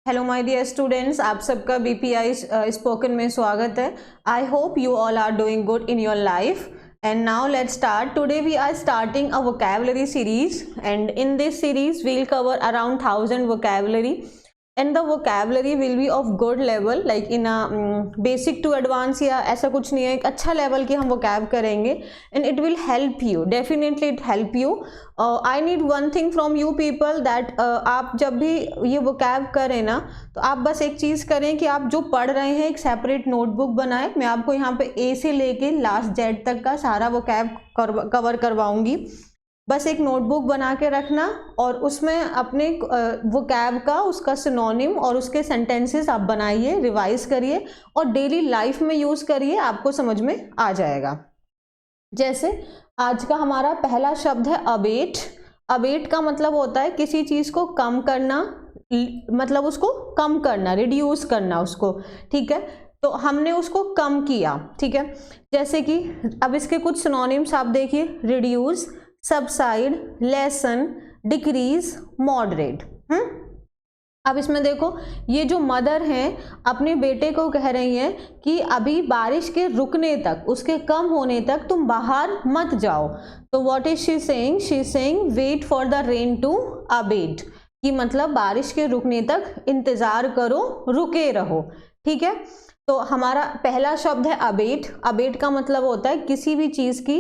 Hello my dear students, आप सबका BPI spoken में स्वागत है। I hope you all are doing good in your life and now let's start. Today we are starting a vocabulary series and in this series we'll cover around 1000 vocabulary and the vocabulary will be of good level like in a basic to advanced या ऐसा कुछ नहीं है, एक अच्छा level की हम vocab करेंगे and it will help you, definitely it help you. I need one thing from you people that आप जब भी ये vocab करें ना तो आप बस एक चीज़ करें कि आप जो पढ़ रहे हैं एक सेपरेट नोटबुक बनाएं। मैं आपको यहाँ पे ए से लेके लास्ट जेड तक का सारा vocab कवर करवाऊंगी। बस एक नोटबुक बना के रखना और उसमें अपने वोकैब का उसका सिनोनिम और उसके सेंटेंसेस आप बनाइए, रिवाइज करिए और डेली लाइफ में यूज़ करिए, आपको समझ में आ जाएगा। जैसे आज का हमारा पहला शब्द है अबेट। अबेट का मतलब होता है किसी चीज़ को कम करना, मतलब उसको कम करना, रिड्यूस करना उसको, ठीक है। तो हमने उसको कम किया, ठीक है। जैसे कि अब इसके कुछ सिनोनिम्स आप देखिए, reduce, subside, lesson, decrease, moderate. अब इसमें देखो, ये जो मदर हैं अपने बेटे को कह रही हैं कि अभी बारिश के रुकने तक, उसके कम होने तक तुम बाहर मत जाओ। तो what is she saying? She is saying wait for the rain to abate, कि मतलब बारिश के रुकने तक इंतजार करो, रुके रहो, ठीक है। तो हमारा पहला शब्द है अबेट। अबेट का मतलब होता है किसी भी चीज़ की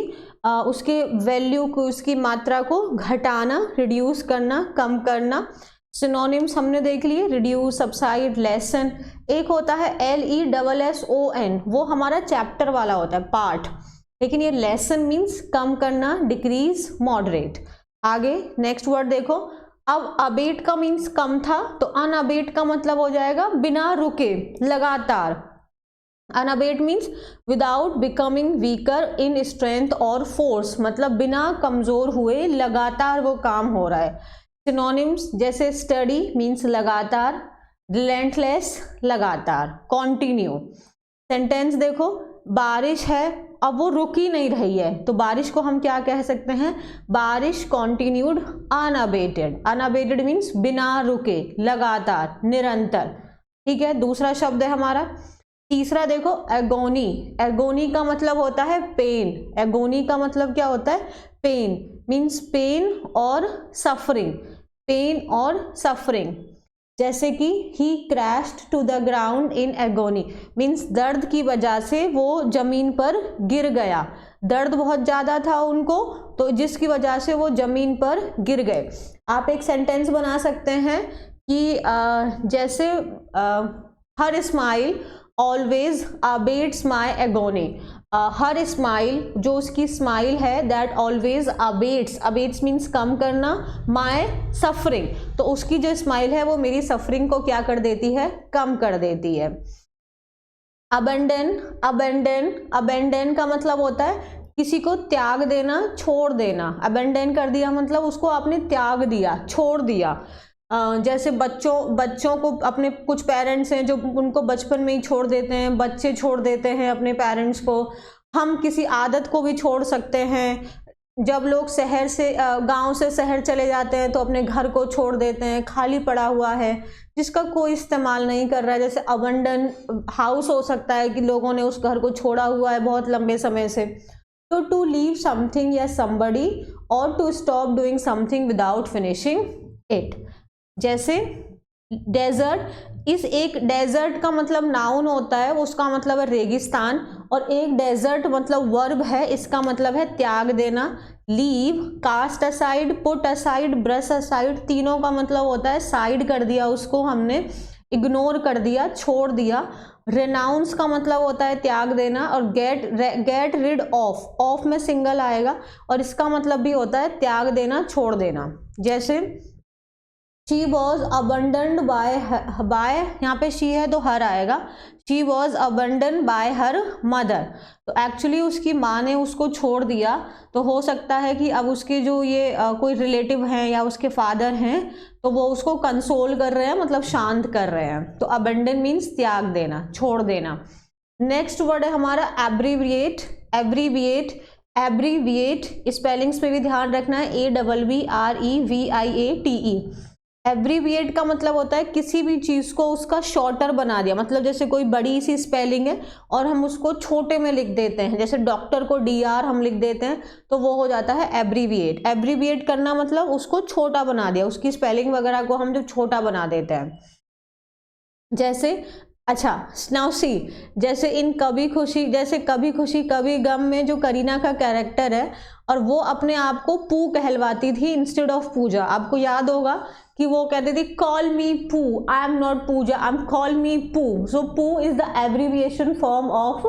उसके वैल्यू को, उसकी मात्रा को घटाना, रिड्यूस करना, कम करना। सिनोनिम्स हमने देख लिए, रिड्यूस, सबसाइड, लेसन। एक होता है LESSON, वो हमारा चैप्टर वाला होता है, पार्ट, लेकिन ये लेसन मीन्स कम करना, डिक्रीज, मॉडरेट। आगे नेक्स्ट वर्ड देखो, अब अबेट का मीन्स कम था, तो अनअबेट का मतलब हो जाएगा बिना रुके, लगातार। Unabated means without becoming weaker in strength और फोर्स, मतलब बिना कमजोर हुए लगातार वो काम हो रहा है। सिनोनिम्स जैसे स्टडी मीन्स लगातार, रिलेंटलेस लगातार, कॉन्टिन्यू। सेंटेंस देखो, बारिश है, अब वो रुक ही नहीं रही है, तो बारिश को हम क्या कह सकते हैं? बारिश कॉन्टिन्यूड अनअबेटेड। अनअबेटेड मीन्स बिना रुके, लगातार, निरंतर, ठीक है। दूसरा शब्द है हमारा। तीसरा देखो, एगोनी। एगोनी का मतलब होता है पेन। एगोनी का मतलब क्या होता है? पेन मीन्स पेन और सफरिंग, पेन और सफरिंग। जैसे कि he crashed to the ground in agony, means दर्द की वजह से वो जमीन पर गिर गया। दर्द बहुत ज़्यादा था उनको, तो जिसकी वजह से वो जमीन पर गिर गए। आप एक सेंटेंस बना सकते हैं कि जैसे हर smile always abates my agony. हर स्माइल, जो उसकी स्माइल है, that always abates, abates means कम करना, माई सफरिंग, तो उसकी जो स्माइल है वो मेरी सफरिंग को क्या कर देती है? कम कर देती है। अबेंडन। अबेंडन, अबेंडन का मतलब होता है किसी को त्याग देना, छोड़ देना। अबेंडन कर दिया मतलब उसको आपने त्याग दिया, छोड़ दिया। जैसे बच्चों को अपने कुछ पेरेंट्स हैं जो उनको बचपन में ही छोड़ देते हैं, बच्चे छोड़ देते हैं अपने पेरेंट्स को। हम किसी आदत को भी छोड़ सकते हैं। जब लोग शहर से गांव से शहर चले जाते हैं तो अपने घर को छोड़ देते हैं, खाली पड़ा हुआ है जिसका कोई इस्तेमाल नहीं कर रहा है। जैसे अबंडन हाउस हो सकता है कि लोगों ने उस घर को छोड़ा हुआ है बहुत लंबे समय से। तो टू लीव समथिंग या समबडी और to stop doing something without finishing it. जैसे डेजर्ट, इस एक डेजर्ट का मतलब नाउन होता है, उसका मतलब है रेगिस्तान, और एक डेजर्ट मतलब वर्ब है, इसका मतलब है त्याग देना। Leave, cast aside, put aside, brush aside, तीनों का मतलब होता है साइड कर दिया उसको हमने, इग्नोर कर दिया, छोड़ दिया। रेनाउंस का मतलब होता है त्याग देना, और गेट रिड ऑफ, ऑफ में सिंगल आएगा और इसका मतलब भी होता है त्याग देना, छोड़ देना। जैसे शी वॉज अबंडन्ड बाय, यहाँ पे शी है तो हर आएगा। She was abandon bye her mother, तो एक्चुअली उसकी माँ ने उसको छोड़ दिया। तो हो सकता है कि अब उसके जो ये कोई रिलेटिव हैं या उसके फादर हैं तो वो उसको कंसोल कर रहे हैं, मतलब शांत कर रहे हैं। तो अबंडन मीन्स त्याग देना, छोड़ देना। नेक्स्ट वर्ड है हमारा एब्रीविएट। एब्रीविएट, एब्रीविएट स्पेलिंग्स पे भी ध्यान रखना है, ABBREVIATE। एब्रीविएट का मतलब होता है किसी भी चीज को उसका शॉर्टर बना दिया, मतलब जैसे कोई बड़ी सी स्पेलिंग है और हम उसको छोटे में लिख देते हैं, जैसे डॉक्टर को DR हम लिख देते हैं तो वो हो जाता है एब्रीविएट। एब्रीविएट करना मतलब उसको छोटा बना दिया, उसकी स्पेलिंग वगैरह को हम जब छोटा बना देते हैं। जैसे अच्छा नाउ सी, जैसे इन कभी खुशी, जैसे कभी खुशी कभी गम में जो करीना का कैरेक्टर है और वो अपने आप को पू कहलवाती थी इंस्टेड ऑफ पूजा। आपको याद होगा कि वो कहती थी call me Poo, I am not Pooja, I am call me Poo. So Poo is the abbreviation form of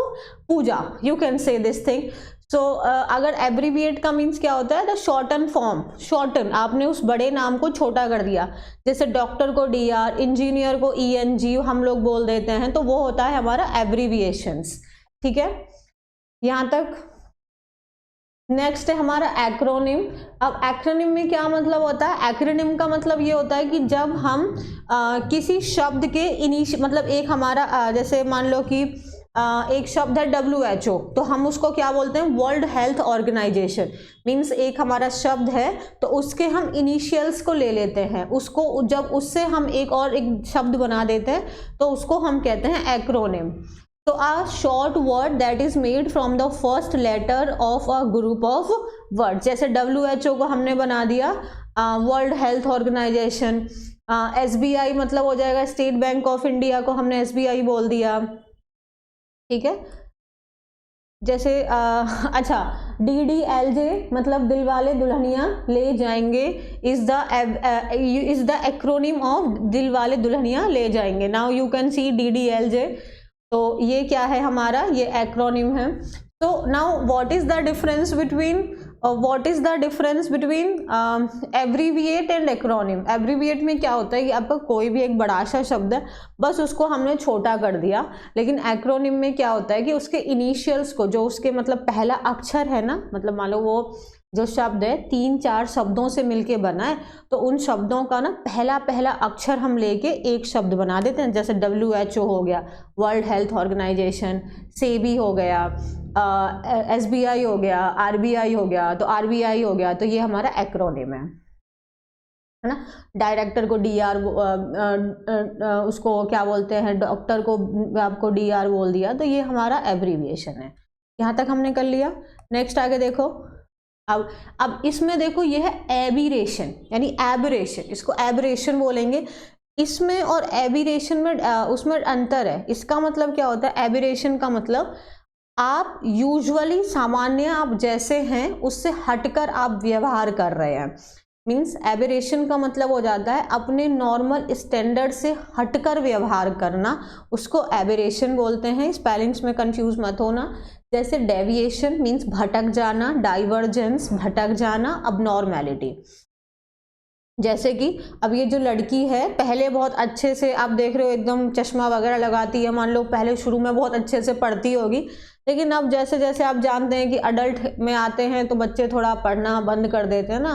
Pooja, you can say this thing. So अगर एब्रीविएट का मीन्स क्या होता है, द शॉर्टन फॉर्म, शॉर्टन, आपने उस बड़े नाम को छोटा कर दिया, जैसे डॉक्टर को DR, इंजीनियर को ENG हम लोग बोल देते हैं, तो वो होता है हमारा एब्रीविएशंस। ठीक है, यहाँ तक। नेक्स्ट है हमारा एक्रोनिम। अब एक्रोनिम में क्या मतलब होता है, एक्रोनिम का मतलब ये होता है कि जब हम किसी शब्द के मतलब एक हमारा जैसे मान लो कि एक शब्द है WHO, तो हम उसको क्या बोलते हैं, वर्ल्ड हेल्थ ऑर्गेनाइजेशन। मीन्स एक हमारा शब्द है तो उसके हम इनिशियल्स को ले लेते हैं, उसको जब उससे हम एक शब्द बना देते हैं तो उसको हम कहते हैं एक्रोनिम। तो a short word that is made from the first letter of a group of words, जैसे WHO को हमने बना दिया वर्ल्ड हेल्थ ऑर्गेनाइजेशन। SBI मतलब हो जाएगा स्टेट बैंक ऑफ इंडिया को हमने SBI बोल दिया। ठीक है, जैसे अच्छा DDLJ मतलब दिल वाले दुल्हनिया ले जाएंगे इज द एक्रोनिम ऑफ दिल वाले दुल्हनिया ले जाएंगे। Now you can see DDLJ, तो ये क्या है हमारा, ये एक्रोनिम है। तो now what is the difference between abbreviate and acronym. Abbreviate में क्या होता है कि आपका कोई भी एक बड़ा सा शब्द है, बस उसको हमने छोटा कर दिया। लेकिन एक्रोनिम में क्या होता है कि उसके इनिशियल्स को, जो उसके मतलब पहला अक्षर है ना, मतलब मान लो वो जो शब्द है 3-4 शब्दों से मिलके बना है, तो उन शब्दों का ना पहला अक्षर हम लेके एक शब्द बना देते हैं। जैसे WHO हो गया वर्ल्ड हेल्थ ऑर्गेनाइजेशन, सेबी हो गया, SBI हो गया, RBI हो गया, तो RBI हो गया, तो ये हमारा एक्रोनिम है ना। डायरेक्टर को DR, उसको क्या बोलते हैं, डॉक्टर को आपको DR बोल दिया, तो ये हमारा एब्रीविएशन है। यहाँ तक हमने कर लिया। नेक्स्ट आगे देखो, अब इसमें देखो ये है एबिरेशन, यानी एबरेशन, इसको एबरेशन बोलेंगे। इसमें और एबिरेशन में उसमें अंतर है। इसका मतलब क्या होता है, एबिरेशन का मतलब आप यूजुअली सामान्य आप जैसे हैं उससे हटकर आप व्यवहार कर रहे हैं। मीन्स एबरेशन का मतलब हो जाता है अपने नॉर्मल स्टैंडर्ड से हटकर व्यवहार करना, उसको एबरेशन बोलते हैं। स्पेलिंग्स में कंफ्यूज मत होना। जैसे डेविएशन मीन्स भटक जाना, डाइवर्जेंस भटक जाना, अबनॉर्मैलिटी। जैसे कि अब ये जो लड़की है पहले बहुत अच्छे से आप देख रहे हो एकदम चश्मा वगैरह लगाती है, मान लो पहले शुरू में बहुत अच्छे से पढ़ती होगी, लेकिन अब जैसे जैसे आप जानते हैं कि अडल्ट में आते हैं तो बच्चे थोड़ा पढ़ना बंद कर देते हैं ना।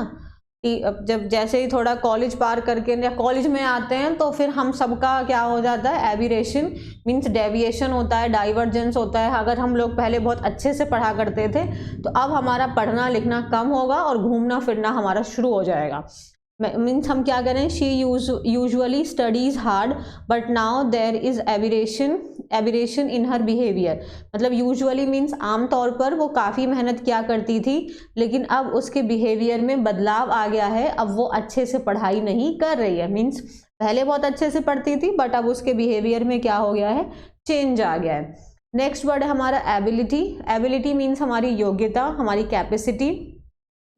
अब जब जैसे ही थोड़ा कॉलेज पार करके या कॉलेज में आते हैं तो फिर हम सबका क्या हो जाता है, एबिरेशन मीन्स डेविएशन होता है, डाइवर्जेंस होता है। अगर हम लोग पहले बहुत अच्छे से पढ़ा करते थे तो अब हमारा पढ़ना लिखना कम होगा और घूमना फिरना हमारा शुरू हो जाएगा। मीन्स हम क्या करें, she usually studies hard but now there is aberration in her behaviour. मतलब यूजुअली मीन्स आमतौर पर वो काफ़ी मेहनत किया करती थी, लेकिन अब उसके बिहेवियर में बदलाव आ गया है, अब वो अच्छे से पढ़ाई नहीं कर रही है। मीन्स पहले बहुत अच्छे से पढ़ती थी बट अब उसके बिहेवियर में क्या हो गया है, चेंज आ गया है। नेक्स्ट वर्ड है हमारा एबिलिटी। एबिलिटी मीन्स हमारी योग्यता, हमारी कैपेसिटी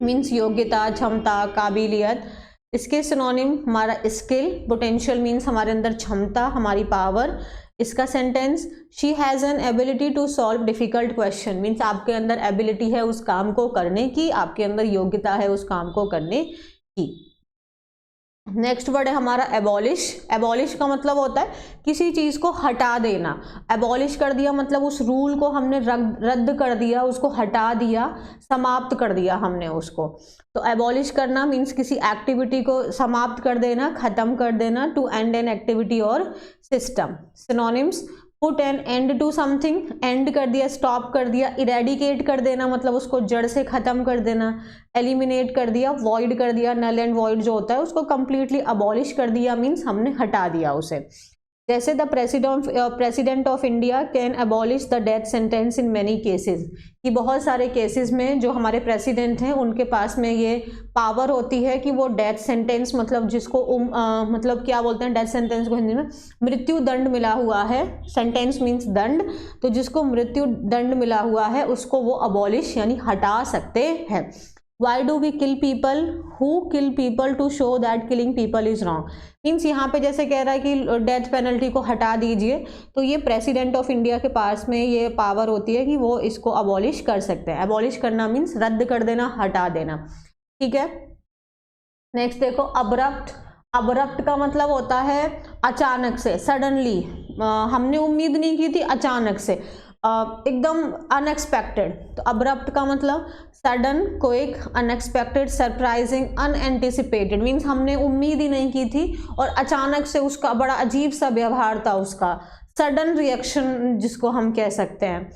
मीन्स योग्यता, क्षमता, काबिलियत। इसके सिनोनिम हमारा स्किल, पोटेंशियल मीन्स हमारे अंदर क्षमता, हमारी पावर। इसका sentence, she has an ability to solve difficult question means आपके अंदर एबिलिटी है उस काम को करने की, आपके अंदर योग्यता है उस काम को करने की। नेक्स्ट वर्ड है हमारा एबॉलिश। एबॉलिश का मतलब होता है किसी चीज़ को हटा देना। एबॉलिश कर दिया मतलब उस रूल को हमने रद्द कर दिया, उसको हटा दिया, समाप्त कर दिया हमने उसको। तो एबॉलिश करना मीन्स किसी एक्टिविटी को समाप्त कर देना, खत्म कर देना, टू एंड एन एक्टिविटी और system. Synonyms, put an end to something, end कर दिया, स्टॉप कर दिया, इरेडिकेट कर देना मतलब उसको जड़ से ख़त्म कर देना, एलिमिनेट कर दिया, वॉइड कर दिया, नल एंड वॉइड जो होता है उसको कंप्लीटली अबॉलिश कर दिया, मीन्स हमने हटा दिया उसे। जैसे the president of India can abolish the death sentence in many cases, कि बहुत सारे केसेस में जो हमारे प्रेसिडेंट हैं उनके पास में ये पावर होती है कि वो डेथ सेंटेंस मतलब जिसको मतलब क्या बोलते हैं डेथ सेंटेंस को हिंदी में, मृत्यु दंड मिला हुआ है, सेंटेंस मीन्स दंड, तो जिसको मृत्यु दंड मिला हुआ है उसको वो अबॉलिश यानी हटा सकते हैं। Why do we kill people? Who kill people to show that killing people is wrong? Means यहाँ पे जैसे कह रहा है कि डेथ पेनल्टी को हटा दीजिए, तो ये प्रेसिडेंट ऑफ इंडिया के पास में ये पावर होती है कि वो इसको अबॉलिश कर सकते हैं। अबॉलिश करना मीन्स रद्द कर देना, हटा देना, ठीक है। नेक्स्ट देखो अब्रप्ट। अब्रप्ट का मतलब होता है अचानक से, सडनली, हमने उम्मीद नहीं की थी, अचानक से, एकदम अनएक्सपेक्टेड। तो अब्रप्ट का मतलब sudden, quick, unexpected, surprising, unanticipated, means हमने उम्मीद ही नहीं की थी और अचानक से उसका बड़ा अजीब सा व्यवहार था, उसका सडन रिएक्शन जिसको हम कह सकते हैं।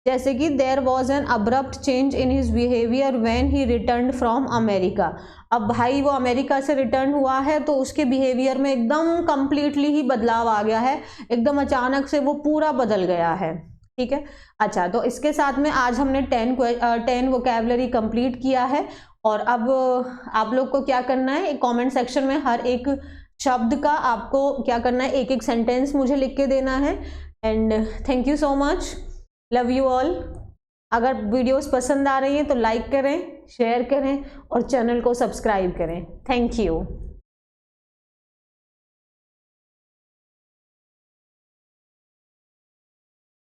जैसे कि there was an abrupt change in his behaviour when he return from America. अब भाई वो अमेरिका से रिटर्न हुआ है तो उसके बिहेवियर में एकदम कंप्लीटली ही बदलाव आ गया है, एकदम अचानक से वो पूरा बदल गया है, ठीक है। अच्छा, तो इसके साथ में आज हमने 10 वोकैबुलरी कंप्लीट किया है और अब आप लोग को क्या करना है, एक कमेंट सेक्शन में हर एक शब्द का आपको क्या करना है, एक एक सेंटेंस मुझे लिख के देना है। And thank you so much, love you all. अगर वीडियोस पसंद आ रही हैं तो लाइक करें, शेयर करें और चैनल को सब्सक्राइब करें। Thank you.